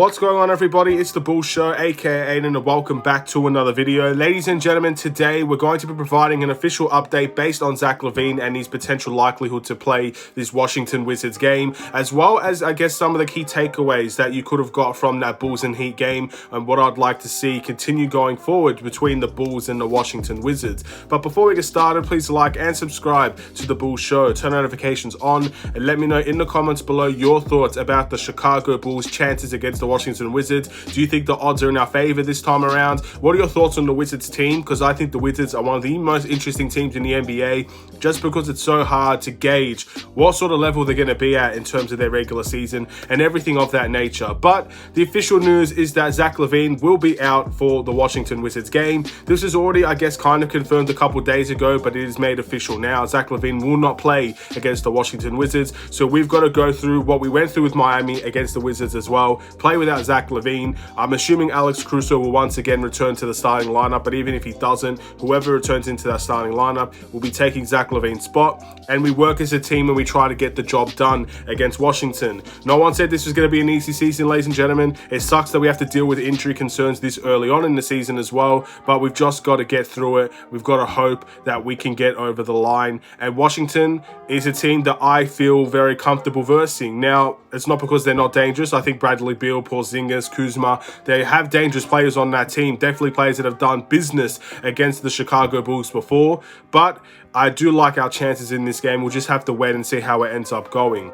What's going on, everybody? It's the Bulls Show, aka Aidan, and welcome back to another video. Ladies and gentlemen, today we're going to be providing an official update based on Zach LaVine and his potential likelihood to play this Washington Wizards game, as well as, I guess, some of the key takeaways that you could have got from that Bulls and Heat game and what I'd like to see continue going forward between the Bulls and the Washington Wizards. But before we get started, please like and subscribe to the Bulls Show, turn notifications on, and let me know in the comments below your thoughts about the Chicago Bulls' chances against the Washington Wizards. Do you think the odds are in our favor this time around? What are your thoughts on the Wizards team? Because I think the Wizards are one of the most interesting teams in the NBA, just because it's so hard to gauge what sort of level they're going to be at in terms of their regular season and everything of that nature. But the official news is that Zach LaVine will be out for the Washington Wizards game. This is already, I guess, kind of confirmed a couple days ago, but it is made official now. Zach LaVine will not play against the Washington Wizards, so we've got to go through what we went through with Miami against the Wizards as well. Play without Zach LaVine. I'm assuming Alex Caruso will once again return to the starting lineup, but even if he doesn't, whoever returns into that starting lineup will be taking Zach LaVine's spot, and we work as a team and we try to get the job done against Washington. No one said this was going to be an easy season, ladies and gentlemen. It sucks that we have to deal with injury concerns this early on in the season as well, but we've just got to get through it. We've got to hope that we can get over the line, and Washington is a team that I feel very comfortable versing. Now, it's not because they're not dangerous. I think Bradley Beal, Porzingis, Kuzma, they have dangerous players on that team, definitely players that have done business against the Chicago Bulls before, but I do like our chances in this game. We'll just have to wait and see how it ends up going.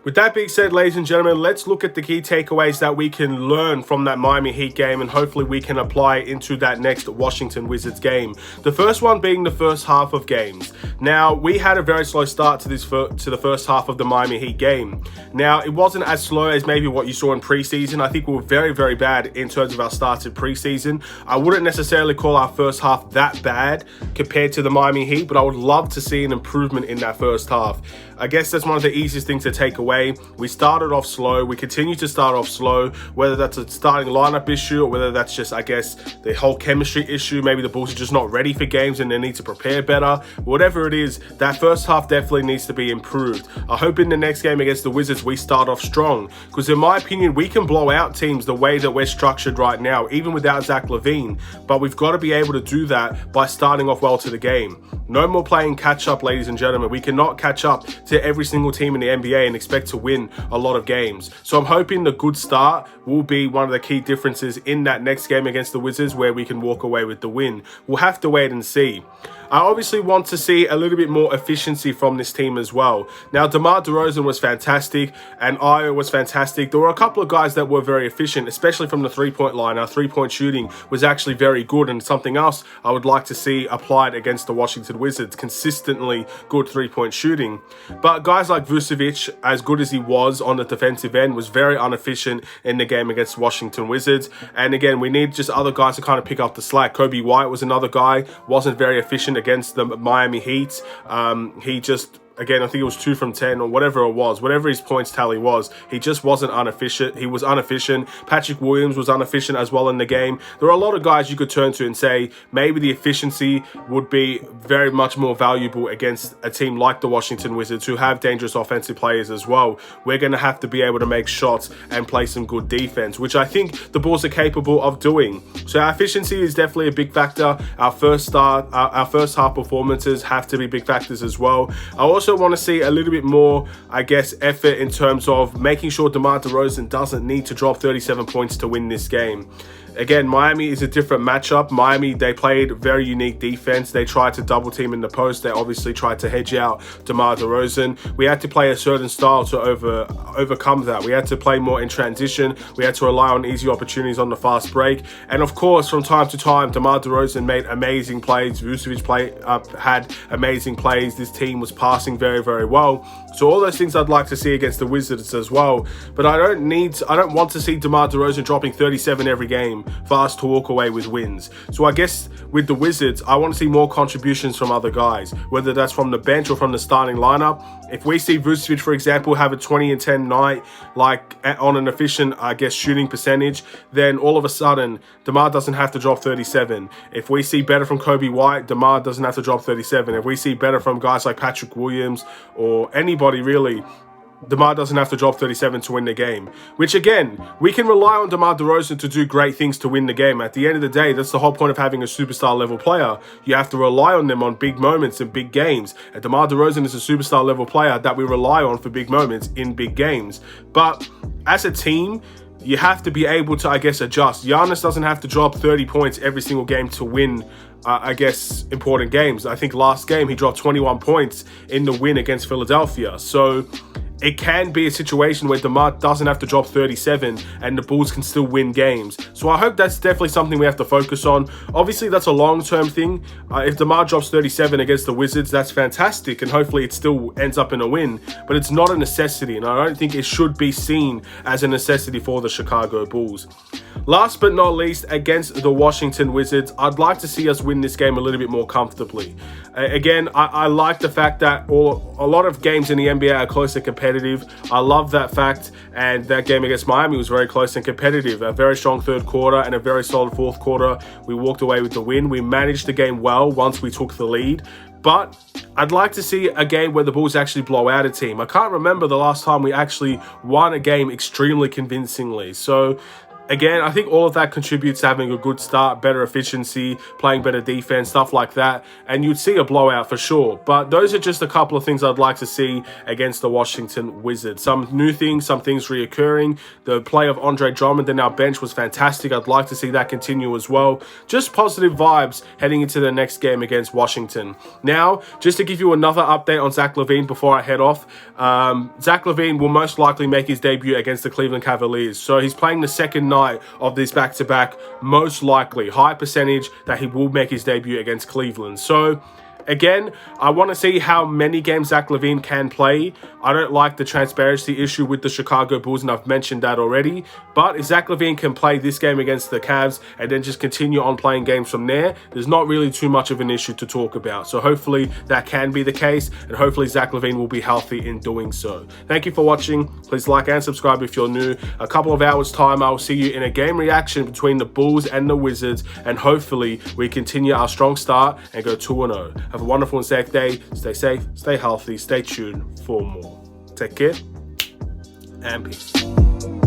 With that being said, ladies and gentlemen, let's look at the key takeaways that we can learn from that Miami Heat game, and hopefully we can apply into that next Washington Wizards game. The first one being the first half of games. Now, we had a very slow start to the first half of the Miami Heat game. Now, it wasn't as slow as maybe what you saw in preseason. I think we were very, very bad in terms of our starts in preseason. I wouldn't necessarily call our first half that bad compared to the Miami Heat, but I would love to see an improvement in that first half. I guess that's one of the easiest things to take away. We started off slow. We continue to start off slow, whether that's a starting lineup issue or whether that's just, I guess, the whole chemistry issue. Maybe the Bulls are just not ready for games and they need to prepare better. Whatever it is, that first half definitely needs to be improved. I hope in the next game against the Wizards, we start off strong, because in my opinion, we can blow out teams the way that we're structured right now, even without Zach LaVine. But we've got to be able to do that by starting off well to the game. No more playing catch up, ladies and gentlemen. We cannot catch up to every single team in the NBA and expect to win a lot of games. So I'm hoping the good start will be one of the key differences in that next game against the Wizards, where we can walk away with the win. We'll have to wait and see. I obviously want to see a little bit more efficiency from this team as well. Now, DeMar DeRozan was fantastic and Ayo was fantastic. There were a couple of guys that were very efficient, especially from the three-point line. Our three-point shooting was actually very good, and something else I would like to see applied against the Washington Wizards. Consistently good three-point shooting. But guys like Vucevic, as good as he was on the defensive end, was very inefficient in the game against Washington Wizards. And again, we need just other guys to kind of pick up the slack. Kobe White was another guy, wasn't very efficient against the Miami Heat. He just, again, I think it was 2 from 10 or whatever it was, whatever his points tally was, he just wasn't inefficient. He was inefficient. Patrick Williams was inefficient as well in the game. There are a lot of guys you could turn to and say maybe the efficiency would be very much more valuable against a team like the Washington Wizards, who have dangerous offensive players as well. We're going to have to be able to make shots and play some good defense, which I think the Bulls are capable of doing. So our efficiency is definitely a big factor. Our first half performances have to be big factors as well. I also want to see a little bit more, I guess, effort in terms of making sure DeMar DeRozan doesn't need to drop 37 points to win this game. Again, Miami is a different matchup. Miami, they played very unique defense. They tried to double team in the post. They obviously tried to hedge out DeMar DeRozan. We had to play a certain style to overcome that. We had to play more in transition. We had to rely on easy opportunities on the fast break. And of course, from time to time, DeMar DeRozan made amazing plays. Vucevic had amazing plays. This team was passing very, very well. So all those things I'd like to see against the Wizards as well. But I don't want to see DeMar DeRozan dropping 37 every game for us to walk away with wins. So I guess with the Wizards, I want to see more contributions from other guys, whether that's from the bench or from the starting lineup. If we see Vucevic, for example, have a 20 and 10 night, like on an efficient, I guess, shooting percentage, then all of a sudden, DeMar doesn't have to drop 37. If we see better from Kobe White, DeMar doesn't have to drop 37. If we see better from guys like Patrick Williams or anybody really, DeMar doesn't have to drop 37 to win the game. Which, again, we can rely on DeMar DeRozan to do great things to win the game. At the end of the day, that's the whole point of having a superstar-level player. You have to rely on them on big moments in big games. And DeMar DeRozan is a superstar-level player that we rely on for big moments in big games. But as a team, you have to be able to, I guess, adjust. Giannis doesn't have to drop 30 points every single game to win, I guess, important games. I think last game he dropped 21 points in the win against Philadelphia. So it can be a situation where DeMar doesn't have to drop 37 and the Bulls can still win games. So I hope that's definitely something we have to focus on. Obviously, that's a long-term thing. If DeMar drops 37 against the Wizards, that's fantastic, and hopefully it still ends up in a win. But it's not a necessity, and I don't think it should be seen as a necessity for the Chicago Bulls. Last but not least, against the Washington Wizards, I'd like to see us win this game a little bit more comfortably. Again, I like the fact that a lot of games in the NBA are close and competitive. I love that fact, and that game against Miami was very close and competitive. A very strong third quarter and a very solid fourth quarter. We walked away with the win. We managed the game well once we took the lead. But I'd like to see a game where the Bulls actually blow out a team. I can't remember the last time we actually won a game extremely convincingly. So again, I think all of that contributes to having a good start, better efficiency, playing better defense, stuff like that. And you'd see a blowout for sure. But those are just a couple of things I'd like to see against the Washington Wizards. Some new things, some things reoccurring. The play of Andre Drummond in our bench was fantastic. I'd like to see that continue as well. Just positive vibes heading into the next game against Washington. Now, just to give you another update on Zach LaVine before I head off. Zach LaVine will most likely make his debut against the Cleveland Cavaliers. So he's playing the second night of this back-to-back, most likely, high percentage that he will make his debut against Cleveland. So again, I want to see how many games Zach LaVine can play. I don't like the transparency issue with the Chicago Bulls, and I've mentioned that already. But if Zach LaVine can play this game against the Cavs and then just continue on playing games from there, there's not really too much of an issue to talk about. So hopefully that can be the case, and hopefully Zach LaVine will be healthy in doing so. Thank you for watching. Please like and subscribe if you're new. A couple of hours time, I'll see you in a game reaction between the Bulls and the Wizards, and hopefully we continue our strong start and go 2-0. Have a wonderful and safe day. Stay safe, stay healthy, stay tuned for more. Take care and peace.